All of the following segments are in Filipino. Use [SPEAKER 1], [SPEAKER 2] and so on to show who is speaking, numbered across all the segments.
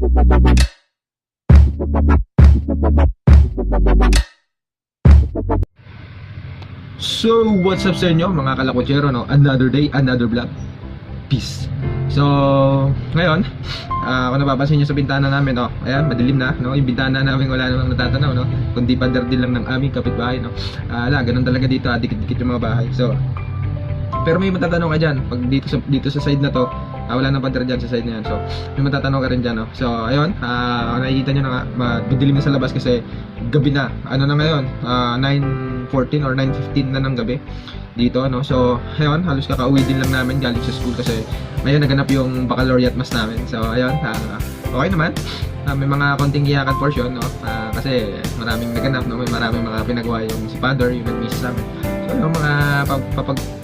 [SPEAKER 1] So, what's up sa inyo mga kalakotsero, no? Another day, another vlog. Peace. So, ngayon, kung napapansin nyo sa bintana namin, no? Ayan, madilim na, no? Yung bintana namin wala namang natatanaw, no? Kundi pader din lang ng aming kapitbahay, no? Ganun talaga dito, dikit-dikit yung mga bahay. So, pero may matatanong ka dyan, pag dito sa side na to, wala nang pader dyan sa side na yan. So, may matatanong ka rin dyan, no? So, ayun, nakikita nyo na nga, madilim na sa labas kasi gabi na. Ano na ngayon? 9:14 or 9:15 na ng gabi dito, no? So, ayun, halos kakauwi din lang namin galing sa school kasi ngayon naganap yung baccalaureate mass namin. So, ayun, okay naman. May mga konting iyakan portion, no? Kasi maraming naganap, no? May maraming mga pinagawa yung si Father, yung nag-miss sa amin. So, yung mga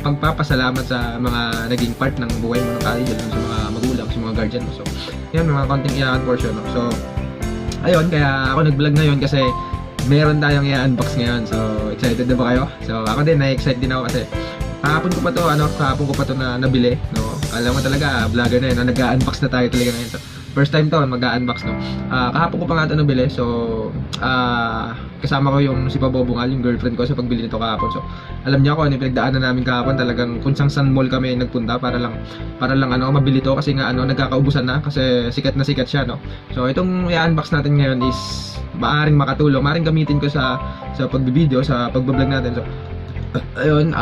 [SPEAKER 1] pagpapasalamat sa mga naging part ng buhay mo ng college, sa mga magulang, sa mga guardian mo. So, yun, may mga konting iyakan portion, no? So, ayun, kaya ako nag-vlog ngayon kasi meron tayong i-unbox ngayon. So, excited na ba kayo? So, ako din, na-excite din ako kasi kahapon ko pa to na nabili, no? Alam mo talaga, vlogger na yun, nag-unbox na tayo talaga ngayon. So, first time to, mag-unbox, no? Kahapon ko pa nga ito nabili. So, kasama ko yung si Pabobongal, yung girlfriend ko sa pagbili nito kahapon. So, alam niya ako, ano yung pinagdaanan namin kahapon, talagang kung saan mall kami nagpunta para lang mabili to kasi nga nagkakaubusan na kasi sikat na sikat siya, no? So, itong i-unbox natin ngayon is maaaring makatulong, maaaring gamitin ko sa pagbibideo, sa pagbablog natin. So, ayun,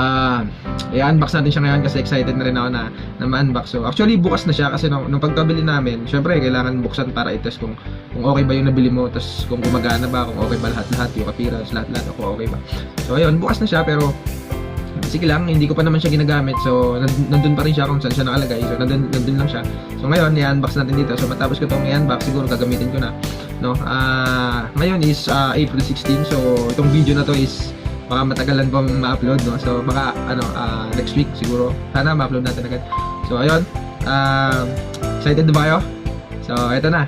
[SPEAKER 1] i-unbox natin siya ngayon kasi excited na rin ako na ma-unbox. So, actually, bukas na siya kasi nung pagkabili namin, syempre, kailangan buksan para i-test kung okay ba yung nabili mo, tapos kung gumagana ba, kung okay ba lahat-lahat, yung appearance, lahat-lahat, kung okay ba. So, ayun, bukas na siya, pero sige lang, hindi ko pa naman siya ginagamit. So, nandun pa rin siya kung saan siya nakalagay. So, nandun lang siya. So, ngayon, i-unbox natin dito. So, matapos ko itong i-unbox, siguro gagamitin ko na, no? Ngayon is April 16. So, itong video na to is baka matagalan pang ma-upload, no? So, baka next week siguro. Sana ma-upload natin agad. So, ayun. Excited na ba kayo? So, eto na.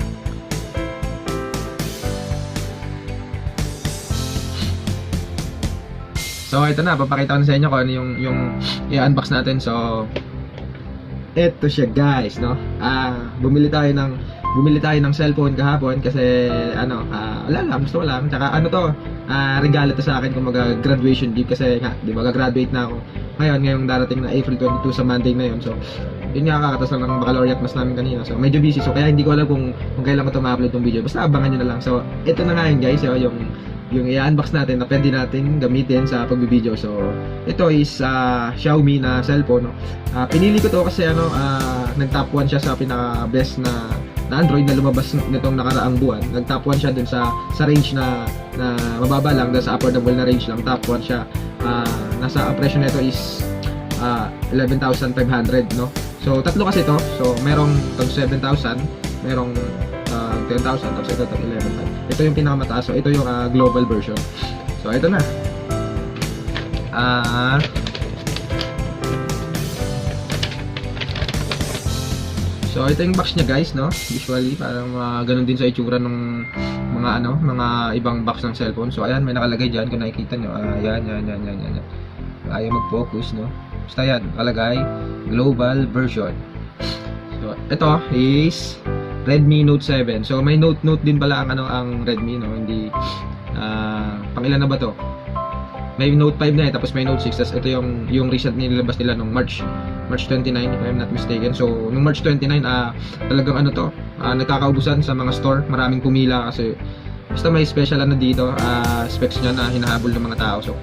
[SPEAKER 1] So, ito na, papakita ko na sa inyo kung ano yung i-unbox natin. So, ito siya, guys, no? Bumili tayo ng cellphone kahapon kasi wala lang, gusto ko lang. Tsaka regalo to sa akin kung mag-graduation gift kasi nga, di ba, gagraduate na ako. Ngayong darating na April 22 sa Monday na yun. So, yun nga, kakatas lang ng baccalaureate mas namin kanina. So, medyo busy. So, kaya hindi ko alam kung kailan ko ito ma-upload yung video. Basta abangan nyo na lang. So, ito na nga yun, guys, yung i-unbox natin na pwede natin gamitin sa pagbibideo. So, ito is Xiaomi na cellphone, no? Pinili ko to kasi nag-top 1 siya sa pinaka-best na Android na lumabas nitong nakaraang buwan. Nag-top 1 siya dun sa range na mababa lang, dahil sa affordable na range lang. Top 1 siya. Nasa presyo nito is 11,500, no? So, tatlo kasi to. So, merong 7,000, merong 10,000, tapos ito 11,500. Ito yung pinakamataas. So, ito yung global version. So, ito na. So, ito yung box niya, guys, no? Usually, parang ganun din sa itsura ng mga ibang box ng cellphone. So, ayan, may nakalagay dyan. Kung nakikita nyo, yan. Ayaw mag-focus, no? Basta yan, nakalagay, global version. So, ito is Redmi Note 7. So, may Note din pala ang Redmi, no? Hindi, pangilan na ba to? May Note 5 na tapos may Note 6. Tapos ito yung recent nilabas nila nung March 29, if I'm not mistaken. So, nung March 29, talagang nagkakaubusan sa mga store. Maraming pumila kasi basta may special dito, specs niya na hinahabol ng mga tao. So,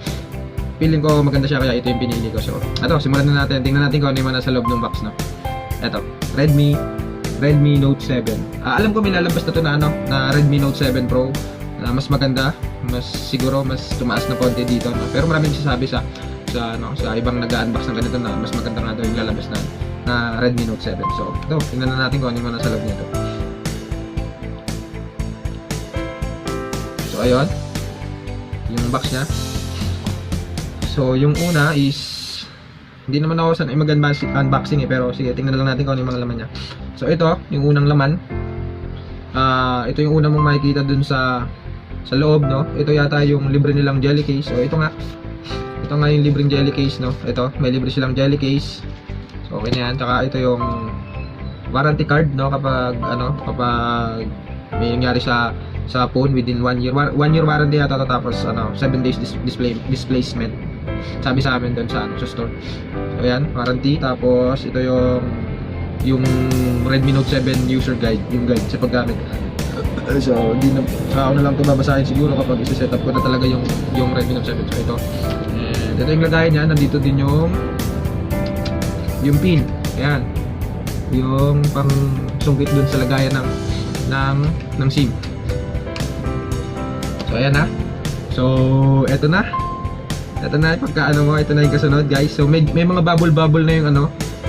[SPEAKER 1] feeling ko maganda siya kaya ito yung pinili ko. So, simulan na natin. Tingnan natin kung ano yung nasa loob ng box, no? Ito, Redmi Note 7. Alam ko may lalabas na to na Redmi Note 7 Pro na mas maganda, siguro mas tumaas na konti dito, no? Pero maraming nagsasabi sa ibang nag-unbox ng ganito na mas maganda nga daw yung lalabas na Redmi Note 7. So, ito, tingnan na natin kung ano yung nasa loob nito. So, ayun, yung box niya. So, yung una is hindi naman ako sanay mag-unboxing pero sige, tingnan na lang natin kung ano yung mga laman niya. So, ito, yung unang laman. Ito yung unang mong makikita dun sa loob, no? Ito yata yung libre nilang jelly case. So, ito nga yung libreng jelly case, no? Ito, may libre silang jelly case. So, okay na yan. Tsaka ito yung warranty card, no, kapag kapag may nangyari sa phone within 1 year. 1 year warranty yata to, tapos 7 days displacement. Sabi sa amin doon sa store. So ayan, warranty. Tapos ito yung Redmi Note 7 user guide, yung guide sa paggamit. So hindi na ako na lang ito babasahin siguro kapag i-set up ko na talaga yung Redmi Note 7. So ito. And ito yung lagayan niya. Nandito din yung pin. Ayan. Yung pang sungkit dun sa lagayan ng SIM. So ayan na. So eto na. Ito na pagka ito na yung kasunod, guys. So may mga bubble na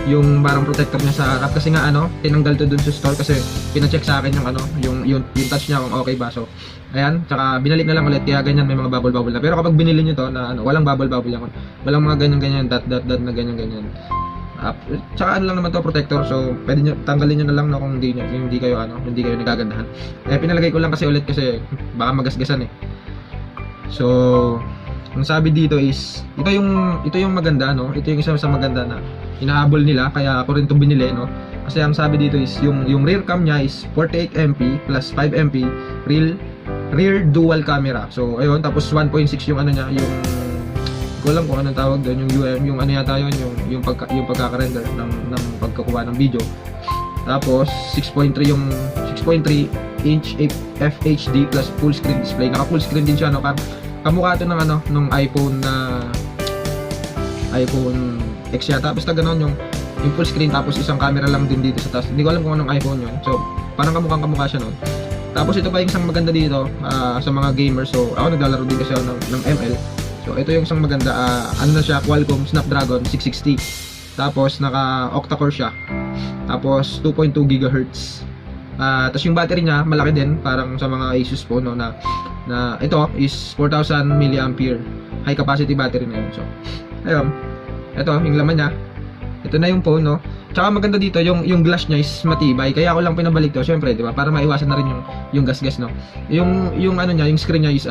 [SPEAKER 1] yung parang protector niya sa harap kasi nga tinanggal to dun sa store kasi pina-check sa akin yung touch niya kung okay ba. So ayan, tsaka binalik na lang ulit kaya ganyan may mga bubble na. Pero kapag binili niyo to na walang bubble yan. Walang mga ganyan dot na ganyan. Tsaka lang naman to protector, so pwede nyo tanggalin nyo na lang kung hindi kayo nagagandahan. Pinalagay ko lang kasi ulit kasi baka magasgasan eh. So ang sabi dito is ito yung maganda, ito yung isa sa maganda na hinahabol nila, kaya ako rin to binili, kasi ang sabi dito is yung rear cam niya is 48MP plus 5MP rear dual camera. So ayun, tapos 1.6 yung niya, yung ko lang kung anong tawag doon, yung UM, yung yata yun, yung pagkaka-render ng pagkakuha ng video. Tapos 6.3 inch FHD plus full screen display. Naka full screen din siya, kamukha ito ng iPhone X yata. Basta ganoon yung full screen, tapos isang camera lang din dito sa taas. Hindi ko alam kung anong iPhone yun. So parang kamukha siya noon. Tapos ito pa yung isang maganda dito sa mga gamers. So ako naglalaro din kasi ako ng ML. So ito yung isang maganda, na siya, Qualcomm Snapdragon 660. Tapos naka octa-core siya. Tapos 2.2 GHz. Tapos yung battery niya malaki din, parang sa mga Asus phone na ito is 4000 mAh. High capacity battery na yun. So ayun, ito yung laman niya. Ito na yung phone, Tsaka maganda dito yung glass niya is matibay. Kaya ako lang pinabalik to, syempre, 'di ba? Para maiwasan na rin yung gas-gas, Yung niya, yung screen niya is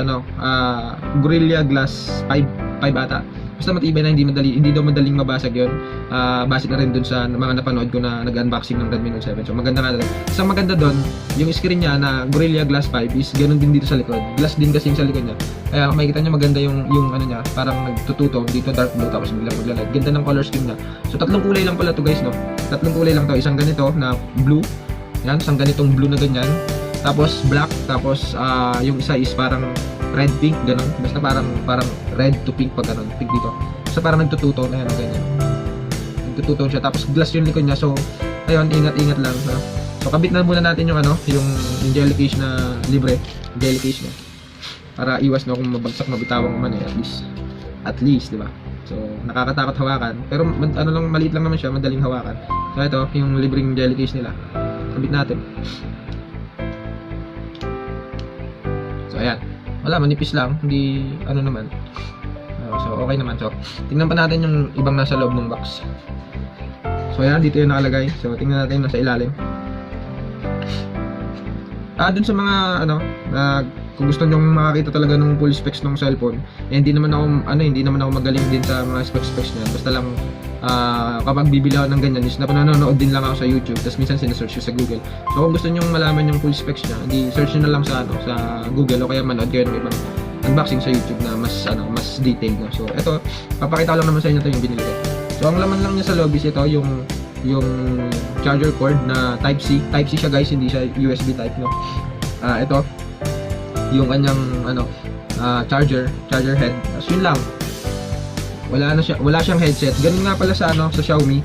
[SPEAKER 1] Gorilla Glass 5 ata. Basta matibay na, hindi daw madaling mabasag 'yon. Base na rin dun sa mga napanood ko na nag-unboxing ng Redmi Note 7. So maganda nga rin. Isang maganda doon, yung screen niya na Gorilla Glass 5 is ganoon din dito sa likod. Glass din kasi sa likod niya. Kaya makikita niyo maganda yung niya, parang nagtututo dito dark blue tapos biglang magla-light. Ganda ng color scheme niya. So tatlong kulay lang pala to, guys, Tatlong kulay lang to. Isang ganito na blue. Yan, isang ganitong blue na ganyan. Tapos black, tapos yung isa is parang red pink, ganun. Basta parang red to pink pag ganun, pink dito. So parang nagtututo na yan, ganyan. Nagtututo siya, tapos glass yung likod niya. So ayun, ingat lang. So kabit na muna natin yung jellyfish na libre, jellyfish niya. Para iwas kung mabagsak, mabitawang man at least, di ba? So nakakatakot hawakan, pero lang, maliit lang naman siya, madaling hawakan. So ito, yung libreng jellyfish nila. Kabit natin. So ayan. Wala, manipis lang, hindi naman. So okay naman. So tingnan pa natin yung ibang nasa loob ng box. So ayan, dito yung nakalagay. So tingnan natin yung nasa ilalim. Dun sa mga kung gusto niyo makakita talaga ng full specs ng cellphone, hindi naman ako magaling din sa mga specs niyan. Basta lang kapag bibili ako ng ganyan is napanonood din lang ako sa YouTube, tapos minsan sinesearch ko sa Google. So kung gusto niyo malaman yung full specs niya, hindi search niyo na lang sa Google, o kaya manood kayo ng ibang unboxing sa YouTube na mas detailed, So ito, papakita ko lang naman sa inyo 'to yung binili ko. So ang laman lang niya sa loob is ito, yung charger cord na Type-C siya, guys, hindi siya USB type, ito yung kanyang charger head. Tapos yun lang. Wala siyang headset. Ganun nga pala sa Xiaomi.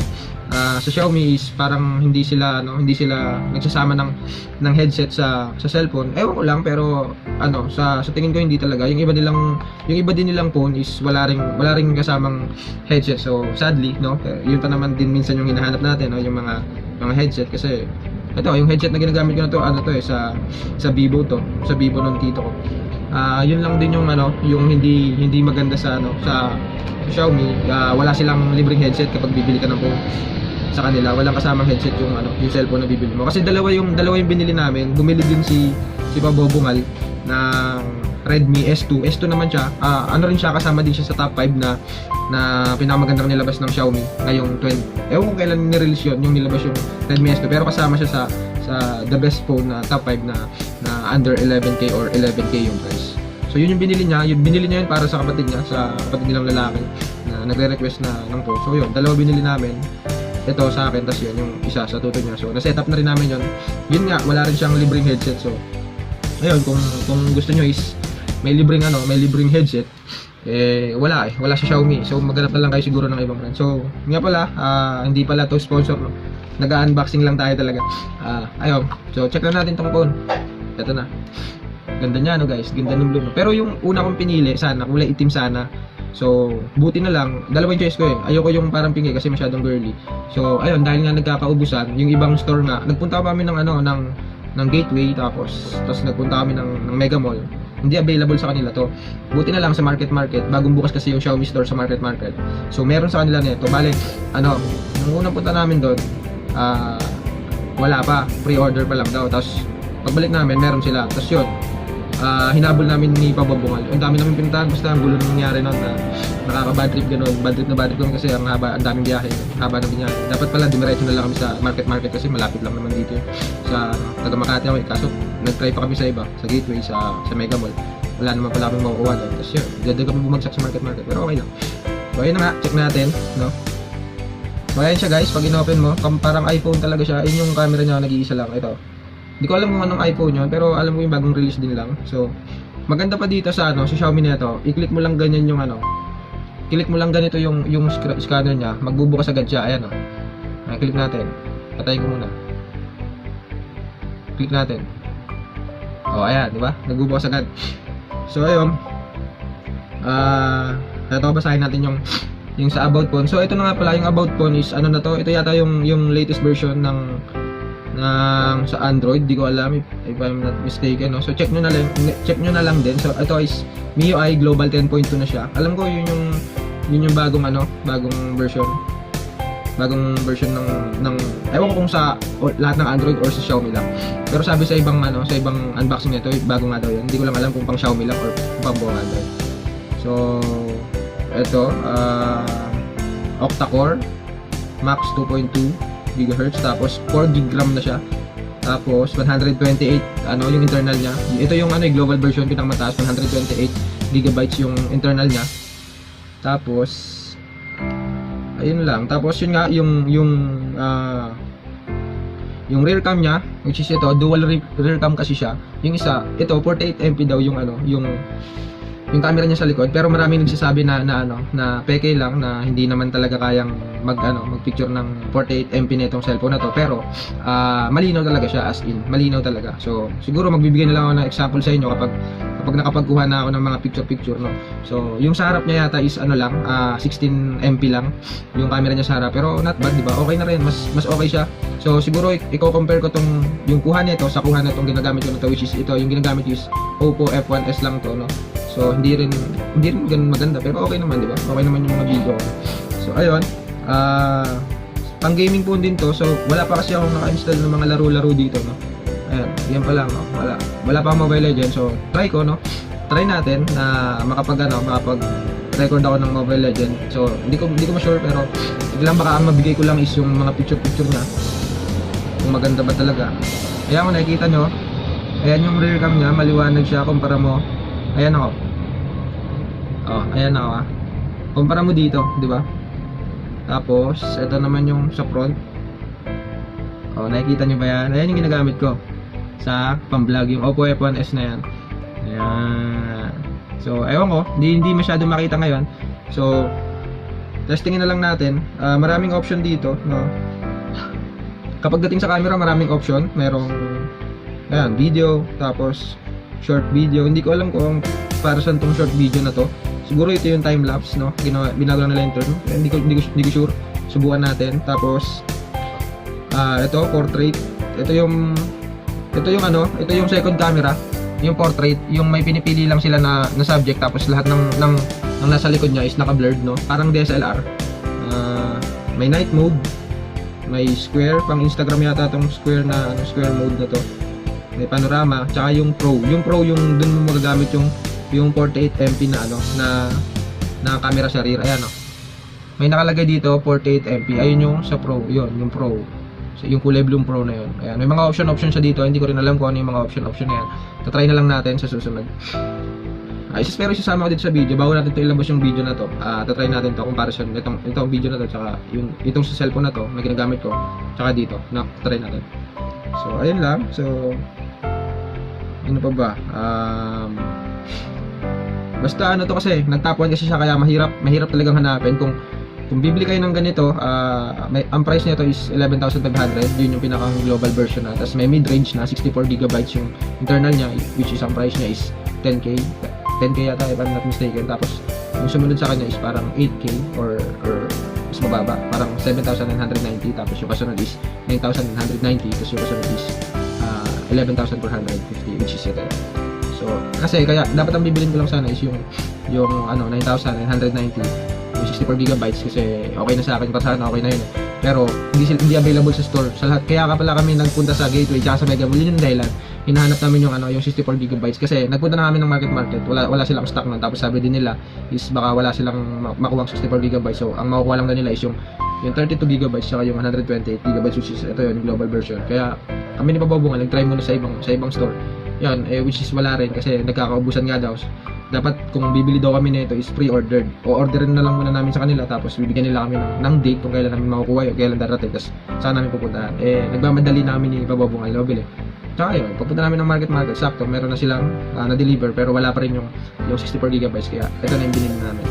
[SPEAKER 1] Sa Xiaomi is parang hindi sila nagsasama ng headset sa cellphone. Ewan ko lang, pero sa tingin ko hindi talaga. Yung iba din nilang phone is wala ring kasamang headset. So sadly, yun pa naman din minsan yung hinahanap natin, yung mga headset. Kasi ito, yung headset na ginagamit ko na to, sa Vivo to, sa Vivo ng tito ko. Yun lang din yung hindi maganda sa Xiaomi. Wala silang libreng headset kapag bibili ka ng phone sa kanila. Walang kasamang headset yung cellphone na bibili mo. Kasi dalawa yung binili namin. Bumili din si Pabobungal Redmi S2. S2 naman siya. Ano rin siya, kasama din siya sa top 5 na pinakamagandang nilabas ng Xiaomi ngayong 20. Ewan kung kailan ni-release yun, yung nilabas yung Redmi S2. Pero kasama siya sa the best phone na top 5 na under 11K or 11K yung price. So yun yung binili niya. Binili niya yun para sa kapatid niya, sa kapatid nilang lalaki na nagre-request na ng phone. So yun, dalawa binili namin. Ito sa akin, tas yun, yung isa sa tuto niya. So na-set up na rin namin yun. Yun nga, wala rin siyang libreng headset. So ayun, kung gusto nyo is may libreng headset, wala sa Xiaomi. So maghanap na lang kayo siguro ng ibang brand. So nga pala, hindi pala to sponsor, no? Nag-unboxing lang tayo talaga. Ayun, so check na natin tong phone. Ito na. Ganda niya, no guys, ganda ng blue, no? Pero yung una kong pinili, sana kulay itim sana. So buti na lang, dalawang choice ko eh. Ayoko yung parang pingi kasi masyadong girly. So ayun, dahil nga nagkakaubusan, yung ibang store nga, nagpunta kami ng Gateway, tapos nagpunta kami ng Mega Mall. Hindi available sa kanila to. Buti na lang sa Market, bagong bukas kasi yung Xiaomi store sa Market. So meron sa kanila nito. Bale, nung unang punta namin doon, wala pa, pre-order pa lang daw. Tapos pagbalik namin, meron sila. Tapos yun, hinabol namin ni Pababungal. Ang dami namin pinuntahan, basta ang gulo nang nangyari noon, na nakaka-bad trip gano'n. Bad trip kami kasi ang daming biyahe, haba ng biyahe. Dapat pala dumiretso na lang kami sa Market kasi malapit lang naman dito sa taga Makati ako. Kaso nag-try pa kami sa iba, sa Gateway, sa Mega Mall. Wala naman pala kami makukuha doon. Tapos yun, dito kami bumagsak sa Market, pero okay lang. So ayun na nga, check natin, no? So ayan siya guys, pag in-open mo, parang iPhone talaga siya. Ayun yung camera niya, nag-iisa lang. Ito, hindi ko alam kung anong iPhone yun, pero alam ko yung bagong release din lang. So maganda pa dito sa sa Xiaomi nito, i-click mo lang ganyan yung click mo lang ganito yung scanner niya, magbubukas agad siya. Ayan click natin. Patayin ko muna. Click natin. Ayan, di ba? Nagbubukas agad. So ayun. Ito, basahin natin yung sa about phone. So ito na nga pala, yung about phone is na to. Ito yata yung latest version ng sa Android, di ko alam if I'm not mistaken, no? So check nyo na lang din. So ito is MIUI Global 10.2 na siya. Alam ko yun yung bagong version ng ewan ko kung sa lahat ng Android or sa Xiaomi lang. Pero sabi sa ibang unboxing nito, bago nga daw yun. Hindi ko lang alam kung pang Xiaomi lang or pang buong Android. So ito, octa-core, max 2.2 GHz, tapos 4 GB RAM na siya. Tapos 128 yung internal niya. Ito yung global version, pinakamataas, 128 GB yung internal niya. Tapos ayun lang. Tapos yun nga yung rear cam niya, which is ito, dual rear cam kasi siya. Yung isa, ito 48MP daw yung camera niya sa likod, pero maraming nagsasabi na peke lang, na hindi naman talaga kayang mag-picture ng 48MP na itong cellphone na to. Pero malinaw talaga siya, as in malinaw talaga. So siguro magbibigay na lang ako ng example sa inyo kapag nakapagkuha na ako ng mga picture, no. So yung sa harap niya yata is 16MP lang yung camera niya sa harap, pero not bad, di ba? Okay na rin, mas okay siya. So siguro i-compare ko yung kuha nito sa kuha nitong ginagamit ko nito, which is ito, yung ginagamit ko is Oppo F1s lang to, no. So hindi rin ganun maganda, pero okay naman, di ba? Okay naman yung mga video. So ayun, pang gaming phone din to. So wala pa kasi akong naka-install ng mga laro-laro dito, no. Ayan, yan pa lang, no? Wala pa Mobile Legends. So try ko, no. Try natin na makapag-record ako ng Mobile Legends. So hindi ko ma-sure, pero biglang baka ang mabigay ko lang is yung mga picture na kung maganda ba talaga. Ayan, kung nakikita nyo, ayan yung rear cam niya, maliwanag siya kumpara mo. Ayan ako. Ayan ako. Kumpara mo dito, di ba? Tapos ito naman yung sa front. Nakikita niyo ba yan? Ayan yung ginagamit ko sa pang-vlog, yung Oppo F1s na yan. Ayan. So ewan ko, hindi masyado makita ngayon. So testingin na lang natin. Maraming option dito, no? Kapag dating sa camera, maraming option. Merong video, tapos short video. Hindi ko alam kung para saan tong short video na to. Siguro ito yung time lapse, no? Binago nila yung term. Hindi ko sure. Subukan natin. Tapos ito portrait. Ito yung second camera. Yung portrait, yung may pinipili lang sila na subject, tapos lahat ng nasa likod niya is naka-blurred, no? Parang DSLR. May night mode, may square, pang Instagram yata tong square square mode na to. May panorama, tsaka yung pro. Yung pro yung dun mo magagamit yung 48MP na ano na camera sa rear. Ayan, may nakalagay dito 48MP. Ayun yung sa Pro, yun, yung Pro. So, yung kulay blue Pro na yun. Ayan, may mga option siya dito. Hindi ko rin alam kung ano yung mga option na yan. Tatry na lang natin sa susunod. Pero isasama ko dito sa video bago natin ito ilabas yung video na to. Tatry natin to comparison itong video na to tsaka itong sa cellphone na to na ginagamit ko tsaka dito. Try natin. So, ayun lang. So, ano pa ba? Basta ano to kasi nagtap 1 kasi siya kaya mahirap talagang hanapin kung bibili kayo ng ganito. Ang price nito is 11,500. Yun yung pinakang global version na. Tapos may mid-range na 64GB yung internal niya, which is ang price niya is 10k yata if I'm not mistaken. Tapos yung sumunod sa kanya is parang 8k or mas mababa, parang 7,990. Tapos yung kasunod is 9,990. Tapos yung kasunod is 11,450, which is ito. So kasi kaya dapat ang bibilin ko lang sana is yung 9,990 yung 64GB kasi okay na sa akin, para sana okay na yun. Pero hindi available sa store sa lahat. Kaya pala kami nagpunta sa Gateway tsaka sa Mega Mall. Yun yung dahilan. Hinahanap namin yung 64GB kasi nagpunta na kami ng market. Wala silang stock nun. Tapos sabi din nila is baka wala silang makuwang 64GB. So ang makukuha lang nila is yung 32GB tsaka yung 128GB, which is ito yun, global version. Kaya kami ni Pabobungal nag-try muna sa ibang store. Yan, which is wala rin kasi nagkakaubusan nga daw. Dapat kung bibili daw kami nito is pre-ordered. O orderin na lang muna namin sa kanila tapos bibigyan nila kami ng date kung kailan namin makukuha o kailan darating. Tapos saan namin pupuntahan. Nagmamadali namin ni Pabobungal na bili. Tsaka yun, pupunta namin ng market. Sakto, meron na silang na-deliver pero wala pa rin yung 64GB kaya ito na yung binili namin.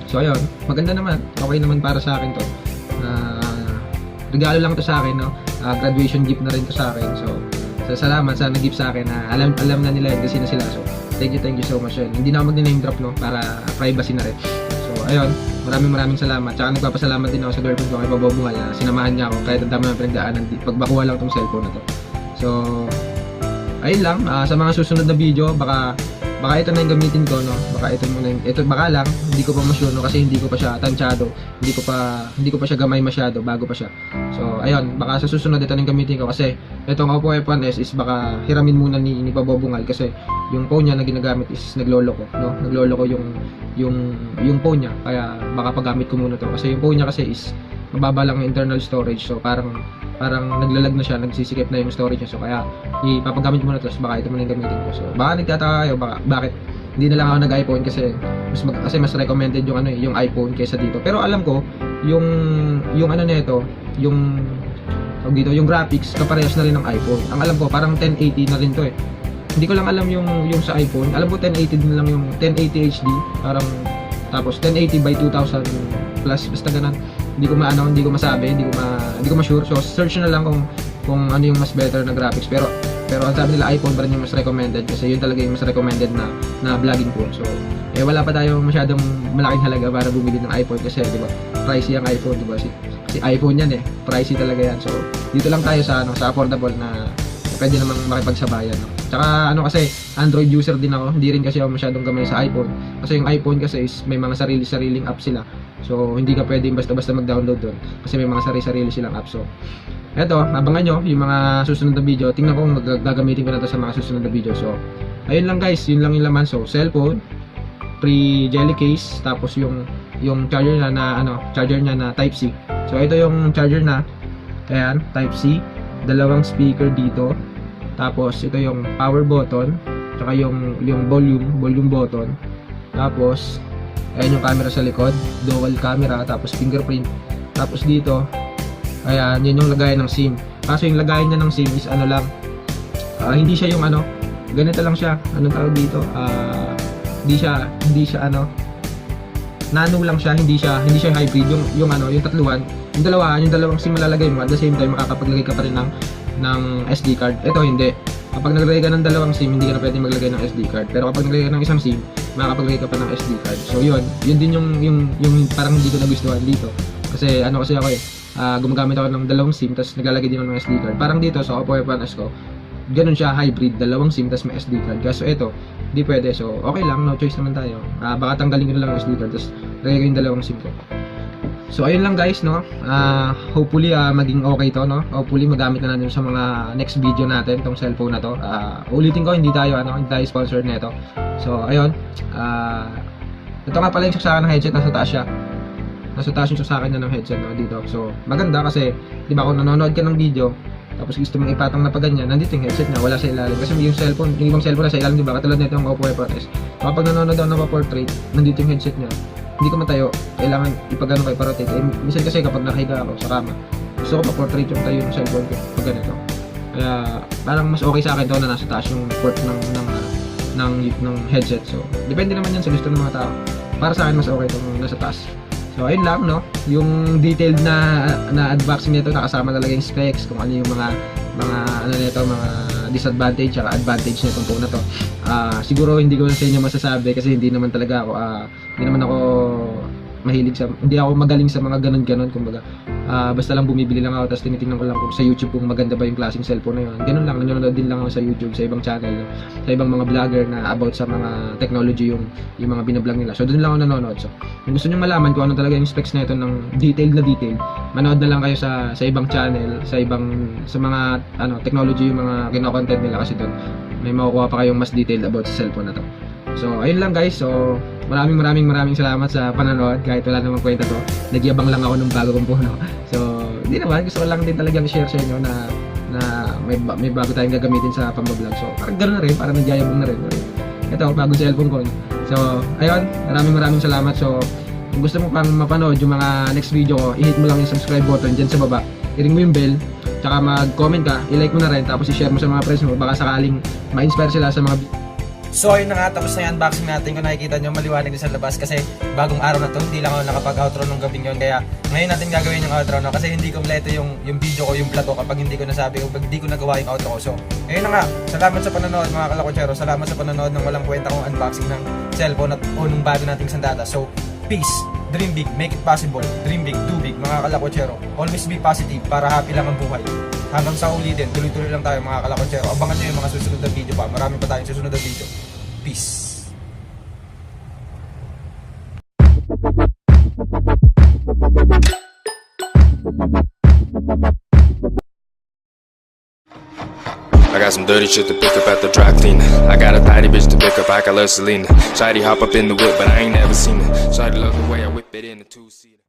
[SPEAKER 1] So ayun, maganda naman. Okay naman para sa akin to. Regalo lang to sa akin, no? Graduation gift na rin to sa akin. So salamat sa nag-gift sa akin. Alam na nila yun kasi na sila. So thank you so much yun. Hindi na ako mag-name drop, no? Para privacy na rin. So ayun, maraming salamat. Tsaka nagpapasalamat din ako sa girlfriend ko kay Pabobungal na sinamahan niya ako kahit ang dami ng pinagdaanan. Pagbakuha lang tong cellphone na to. So ayun lang, sa mga susunod na video baka ito na yung gamitin ko, no? Baka ito muna ito baka lang, hindi ko pa ma-sure, no? Kasi hindi ko pa siya tansyado, hindi ko pa siya gamay masyado, bago pa siya. So ayun, baka sa susunod ito na yung gamitin ko kasi itong Oppo F1s is baka hiramin muna ni Pabobungal kasi yung phone niya na ginagamit is naglolo ko, no? Naglolo ko yung phone niya, kaya baka paggamit ko muna to kasi yung phone niya kasi is mababa lang yung internal storage. So parang naglalag na siya, nagsisikip na yung storage niya. So kaya ipapagamit mo na to, baka ito muna yung gamitin ko. So baka nagtataka kayo bakit hindi na lang ako nag-iPhone kasi mas recommended yung iPhone kaysa dito. Pero alam ko yung ano nito, yung graphics kaparehas na rin ng iPhone. Ang alam ko parang 1080 na rin to eh. Hindi ko lang alam yung sa iPhone. Alam ko 1080 din lang yung 1080 HD, parang tapos 1080 by 2000 plus, basta ganun. Hindi ko masabi, hindi ko ma-sure. So search na lang kung ano yung mas better na graphics. Pero ang sabi nila iPhone pa rin yung mas recommended kasi yun talaga yung mas recommended na vlogging phone. So wala pa tayo masyadong malaking halaga para bumili ng iPhone kasi di ba? Pricey ang iPhone, di ba? Kasi iPhone yan eh. Pricey talaga yan. So dito lang tayo sa affordable na pwede namang makipagsabayan, no? Tsaka kasi Android user din ako. Hindi rin kasi ako masyadong gamay sa iPhone. Kasi yung iPhone kasi is may mga sariling app sila. So hindi ka pwedeng basta-basta mag-download doon kasi may mga sarili silang app. So eto, abangan nyo yung mga susunod na video. Tingnan ko kung gagamitin ko na to sa mga susunod na video. So ayun lang guys, yun lang yung laman. So cellphone, pre-jelly case, tapos yung charger niya na type C. So ito yung charger na, ayan, type C, dalawang speaker dito, tapos ito yung power button, tsaka yung volume button, tapos ayan yung camera sa likod, dual camera, tapos fingerprint, tapos dito ayan, yan yung lagayan ng SIM. Kaso yung lagayan niya ng SIM is hindi siya yung ganito lang siya, anong tawag dito, hindi siya nano lang siya, hindi siya hybrid. Yung dalawang SIM malalagay mo, at the same time makakapaglagay ka pa rin ng SD card. Ito hindi. Kapag naglagay ka ng dalawang SIM, hindi ka na pwede maglagay ng SD card. Pero kapag naglagay ka ng isang SIM, makakapaglagay ka pa ng SD card. So yun din yung parang hindi ko nagustuhan dito. Kasi kasi ako gumagamit ako ng dalawang SIM tapos naglalagay din ako ng SD card. Parang dito sa Oppo F1s ko, ganun siya, hybrid, dalawang SIM tapos may SD card. Kaso ito, hindi pwede. So okay lang, no choice naman tayo. Baka tanggalin ko na lang yung SD card tapos lagay ko yung dalawang SIM ko. So ayun lang guys, no. Hopefully maging okay to, no. Hopefully magamit na natin sa mga next video natin tong cellphone na to. Ulitin ko, hindi tayo sponsored nito. So ayun, ito nga pala yung saksakan ng headset, nasa taas siya. Nasa taas yung saksakan niya ng headset, no, dito. So maganda kasi, di ba, kung nanonood ka ng video tapos gusto mong ipatong na pa ganyan, nandito yung headset niya, wala sa ilalim. Kasi yung cellphone, yung ibang cellphone na sa ilalim, di ba? Katulad nito yung Oppo F1s. Kapag nanonood ako ng portrait, nandito yung headset niya. Hindi ko matayo, kailangan ipagano kayo pa-rotate. Minsan kasi kapag nakahiga ako sa kama, gusto ko pa-portrait yung tayo yung cellphone ko pag ganito. Kaya parang mas okay sa akin to na nasa taas yung port ng headset. So depende naman yan sa gusto ng mga tao. Para sa akin mas okay itong nasa taas. So ayun lang, no. Yung detailed na unboxing nito, nakasama talaga yung specs, kung ano yung mga ano nito, mga disadvantage at advantage nitong phone na to. Siguro hindi ko sa inyo masasabi kasi hindi naman talaga ako hindi ako magaling sa mga ganun-ganun, kumbaga. Basta lang bumibili lang ako tapos tinitingnan ko lang kung sa YouTube kung maganda ba yung klaseng cellphone na yun. Ganun lang, nanonood din lang ako sa YouTube, sa ibang channel, no? Sa ibang mga vlogger na about sa mga technology yung mga binablog nila. So doon lang ako nanonood. So kung gusto niyo malaman kung ano talaga yung specs na ito ng detailed, manood na lang kayo sa ibang channel, sa mga technology yung mga kino-content nila, kasi doon may makukuha pa kayong mas detailed about sa cellphone na to. So ayun lang guys. So maraming salamat sa panonood kahit wala namang kwenta to. Nagyabang lang ako ng bago kong phone, no? So hindi naman, gusto ko lang din talagang share sa inyo na may bago tayong gagamitin sa pambablog. So parang ganoon na rin, parang nagyayabang na rin. Ito, bagong cellphone ko. So ayun, maraming salamat. So kung gusto mo pang mapanood yung mga next video ko, i-hit mo lang yung subscribe button dyan sa baba, i-ring mo yung bell, tsaka mag-comment ka, i-like mo na rin, tapos i-share mo sa mga friends mo, baka sakaling ma-inspire sila sa mga. So ayun na nga, tapos na yung unboxing natin. Kung nakikita nyo, maliwanag din sa labas kasi bagong araw na to, hindi lang ako nakapag-outro nung gabing yun. Kaya ngayon natin gagawin yung outro, no? Kasi hindi kompleto yung video ko, yung plato, kapag hindi ko nasabi o pag hindi ko nagawa yung outro ko. So ayun na nga, salamat sa panonood mga kalakotsero. Salamat sa panonood ng walang kwenta kong unboxing ng cellphone at o nung bago nating sandata. So peace, dream big, make it possible, dream big, do big mga kalakotsero. Always be positive para happy lang ang buhay. Hanggang sa ulitin, tuloy-tuloy lang tayo mga kalakotsero. Abangan nyo yung mga susunod na video pa. Marami pa tayong susunod na video. Peace.
[SPEAKER 2] I got some dirty shit to pick up at the dry cleaner. I got a tidy bitch to pick up, I got love Selena. Shawty hop up in the whip, but I ain't never seen it. Shawty love the way I whip it in a two-seater.